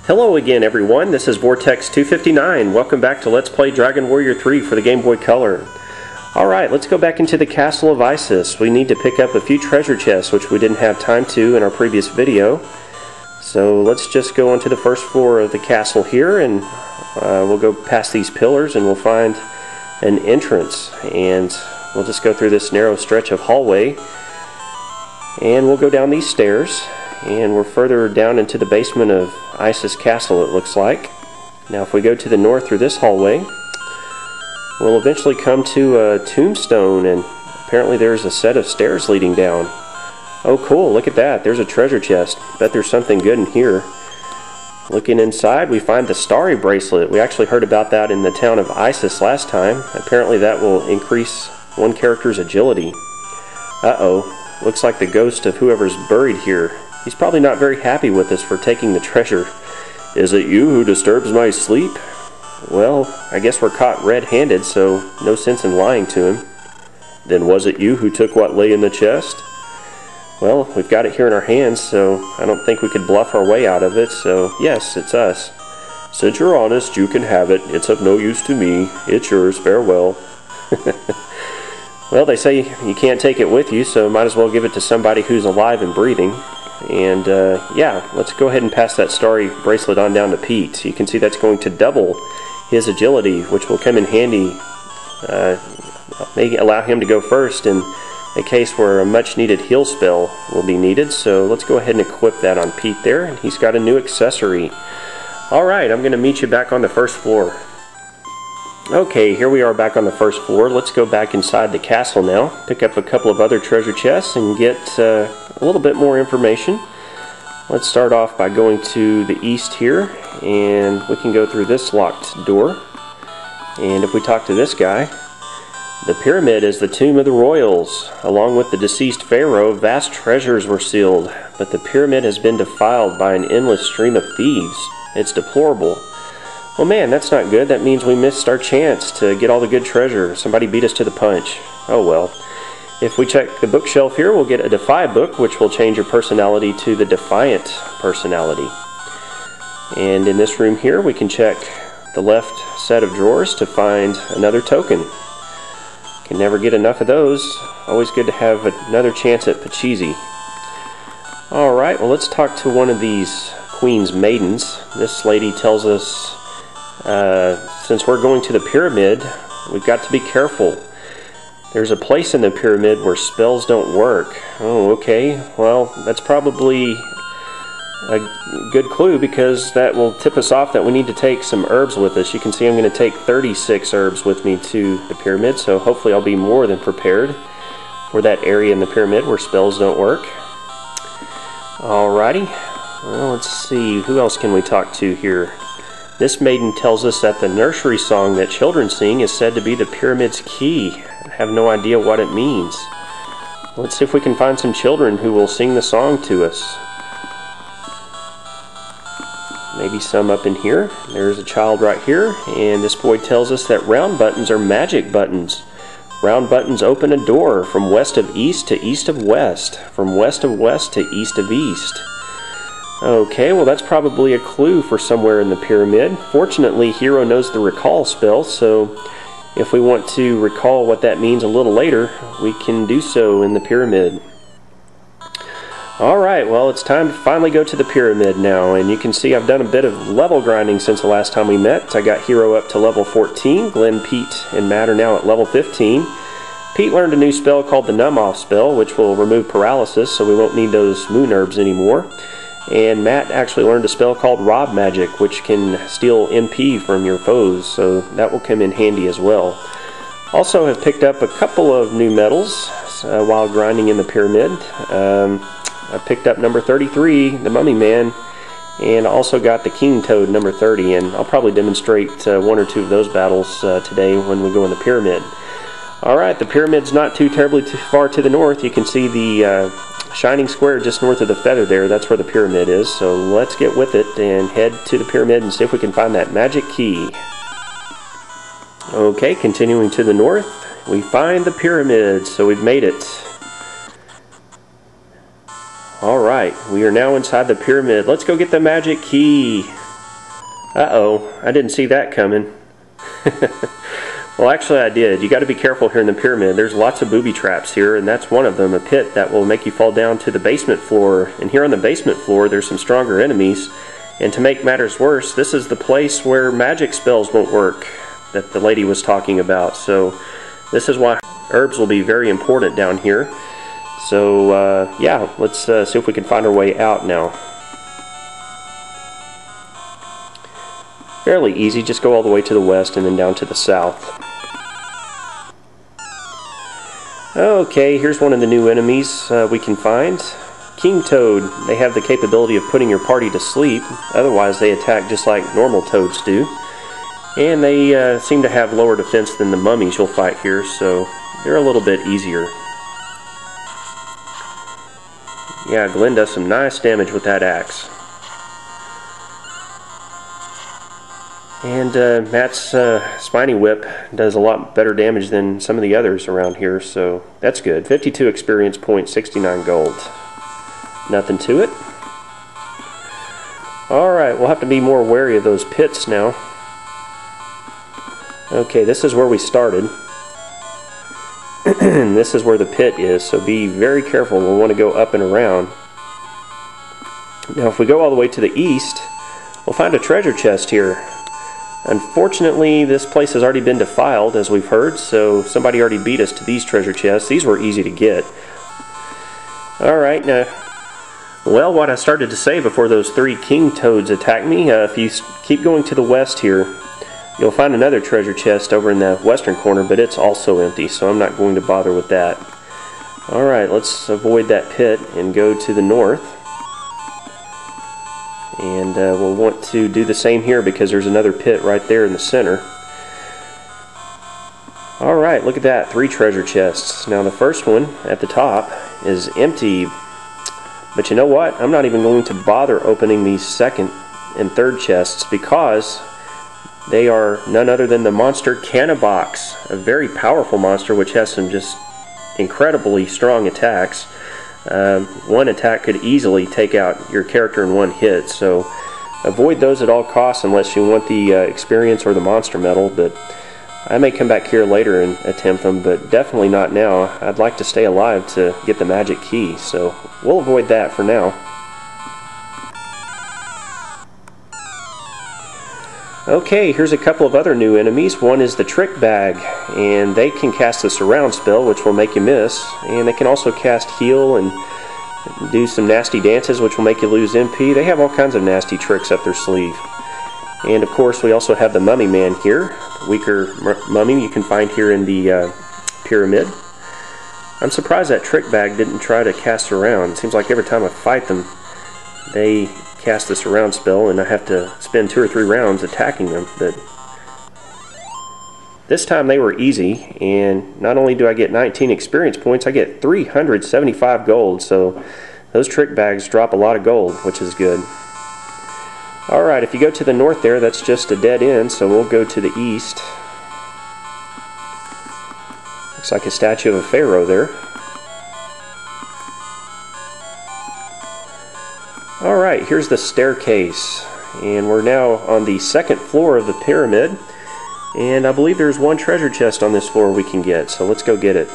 Hello again everyone, this is Vortex259. Welcome back to Let's Play Dragon Warrior 3 for the Game Boy Color. Alright, let's go back into the Castle of Isis. We need to pick up a few treasure chests, which we didn't have time to in our previous video. So let's just go onto the first floor of the castle here, and we'll go past these pillars and we'll find an entrance. And we'll just go through this narrow stretch of hallway, and we'll go down these stairs. And we're further down into the basement of Isis Castle, it looks like. Now if we go to the north through this hallway, we'll eventually come to a tombstone, and apparently there's a set of stairs leading down. Oh cool, look at that, there's a treasure chest. Bet there's something good in here. Looking inside, we find the starry bracelet. We actually heard about that in the town of Isis last time. Apparently that will increase one character's agility. Uh-oh, looks like the ghost of whoever's buried here. He's probably not very happy with us for taking the treasure. Is it you who disturbs my sleep? Well, I guess we're caught red-handed, so no sense in lying to him. Then was it you who took what lay in the chest? Well, we've got it here in our hands, so I don't think we could bluff our way out of it, so yes, it's us. Since you're honest, you can have it. It's of no use to me. It's yours. Farewell. Well, they say you can't take it with you, so might as well give it to somebody who's alive and breathing. And yeah, let's go ahead and pass that starry bracelet on down to Pete. You can see that's going to double his agility, which will come in handy. May allow him to go first in a case where a much needed heal spell will be needed. So let's go ahead and equip that on Pete there, and he's got a new accessory. Alright, I'm going to meet you back on the first floor. Okay, here we are back on the first floor. Let's go back inside the castle now, pick up a couple of other treasure chests and get a little bit more information. Let's start off by going to the east here, and we can go through this locked door. And if we talk to this guy, the pyramid is the tomb of the royals. Along with the deceased pharaoh, vast treasures were sealed, but the pyramid has been defiled by an endless stream of thieves. It's deplorable. Well man, that's not good. That means we missed our chance to get all the good treasure. Somebody beat us to the punch. Oh well. If we check the bookshelf here, we'll get a Defy book, which will change your personality to the Defiant personality. And in this room here, we can check the left set of drawers to find another token. Can never get enough of those. Always good to have another chance at Pachisi. Alright, well let's talk to one of these Queen's Maidens. This lady tells us since we're going to the pyramid, we've got to be careful. There's a place in the pyramid where spells don't work. Oh, okay. Well, that's probably a good clue, because that will tip us off that we need to take some herbs with us. You can see I'm going to take 36 herbs with me to the pyramid, so hopefully I'll be more than prepared for that area in the pyramid where spells don't work. Alrighty. Well, let's see. Who else can we talk to here? This maiden tells us that the nursery song that children sing is said to be the pyramid's key. I have no idea what it means. Let's see if we can find some children who will sing the song to us. Maybe some up in here. There's a child right here, and this boy tells us that round buttons are magic buttons. Round buttons open a door from west of east to east of west, from west of west to east of east. Okay, well that's probably a clue for somewhere in the pyramid. Fortunately, Hero knows the recall spell, so if we want to recall what that means a little later, we can do so in the pyramid. Alright, well it's time to finally go to the pyramid now, and you can see I've done a bit of level grinding since the last time we met. I got Hero up to level 14, Glenn, Pete, and Matt are now at level 15. Pete learned a new spell called the Numb Off spell, which will remove paralysis, so we won't need those moon herbs anymore. And Matt actually learned a spell called Rob Magic, which can steal MP from your foes, so that will come in handy as well. Also have picked up a couple of new medals while grinding in the pyramid. I picked up number 33, the Mummy Man, and also got the King Toad number 30, and I'll probably demonstrate one or two of those battles today when we go in the pyramid. Alright, the pyramid's not too terribly far to the north. You can see the shining square just north of the feather there. That's where the pyramid is, so let's get with it and head to the pyramid and see if we can find that magic key. Okay, continuing to the north, we find the pyramid, so we've made it. Alright, we are now inside the pyramid. Let's go get the magic key. Uh-oh, I didn't see that coming. Well, actually I did. You got to be careful here in the pyramid. There's lots of booby traps here, and that's one of them, a pit that will make you fall down to the basement floor. And here on the basement floor, there's some stronger enemies. And to make matters worse, this is the place where magic spells won't work that the lady was talking about. So this is why herbs will be very important down here. So yeah, let's see if we can find our way out now. Fairly easy, just go all the way to the west and then down to the south. Okay, here's one of the new enemies we can find. King Toad. They have the capability of putting your party to sleep. Otherwise they attack just like normal toads do. And they seem to have lower defense than the mummies you'll fight here, so they're a little bit easier. Yeah, Glenn does some nice damage with that axe. And Matt's Spiny Whip does a lot better damage than some of the others around here, so that's good. 52 experience points, 69 gold. Nothing to it. Alright, we'll have to be more wary of those pits now. Okay, this is where we started. And this is where the pit is, so be very careful. We'll want to go up and around. Now if we go all the way to the east, we'll find a treasure chest here. Unfortunately, this place has already been defiled, as we've heard, so somebody already beat us to these treasure chests. These were easy to get. Alright, now, well, what I started to say before those 3 king toads attacked me, if you keep going to the west here, you'll find another treasure chest over in the western corner, but it's also empty, so I'm not going to bother with that. Alright, let's avoid that pit and go to the north. And we'll want to do the same here because there's another pit right there in the center. Alright, look at that, 3 treasure chests. Now the first one at the top is empty. But you know what? I'm not even going to bother opening these second and third chests because they are none other than the monster Canabox, a very powerful monster which has some just incredibly strong attacks. One attack could easily take out your character in one hit, so avoid those at all costs unless you want the experience or the monster medal. But I may come back here later and attempt them, but definitely not now. I'd like to stay alive to get the magic key, so we'll avoid that for now. Okay, here's a couple of other new enemies. One is the Trick Bag, and they can cast a surround spell which will make you miss, and they can also cast heal and do some nasty dances which will make you lose MP. They have all kinds of nasty tricks up their sleeve. And of course we also have the Mummy Man here, the weaker mummy you can find here in the pyramid. I'm surprised that Trick Bag didn't try to cast around. It seems like every time I fight them they cast the surround spell and I have to spend 2 or 3 rounds attacking them, but this time they were easy, and not only do I get 19 experience points, I get 375 gold, so those trick bags drop a lot of gold, which is good. Alright, if you go to the north there, that's just a dead end, so we'll go to the east. Looks like a statue of a pharaoh there. Alright, here's the staircase, and we're now on the 2nd floor of the pyramid, and I believe there's 1 treasure chest on this floor we can get, so let's go get it.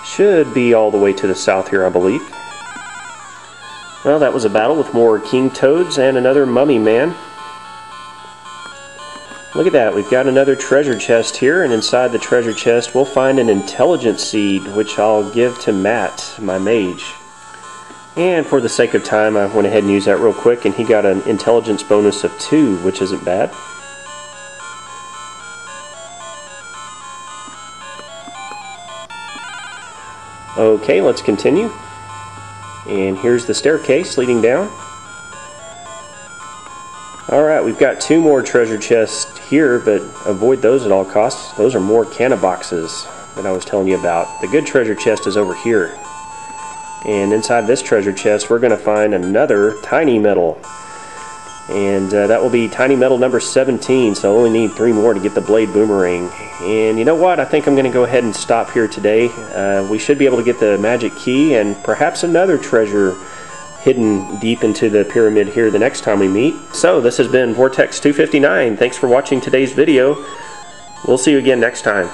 Should be all the way to the south here, I believe. Well, that was a battle with more king toads and another mummy man. Look at that, we've got another treasure chest here, and inside the treasure chest we'll find an intelligence seed, which I'll give to Matt, my mage. And for the sake of time, I went ahead and used that real quick, and he got an intelligence bonus of 2, which isn't bad. Okay, let's continue. And here's the staircase leading down. Alright, we've got 2 more treasure chests here, but avoid those at all costs. Those are more Canaboxes that I was telling you about. The good treasure chest is over here. And inside this treasure chest, we're going to find another tiny medal. And that will be tiny metal number 17, so I only need 3 more to get the blade boomerang. And you know what? I think I'm going to go ahead and stop here today. We should be able to get the magic key and perhaps another treasure hidden deep into the pyramid here the next time we meet. So this has been Vortex 259. Thanks for watching today's video. We'll see you again next time.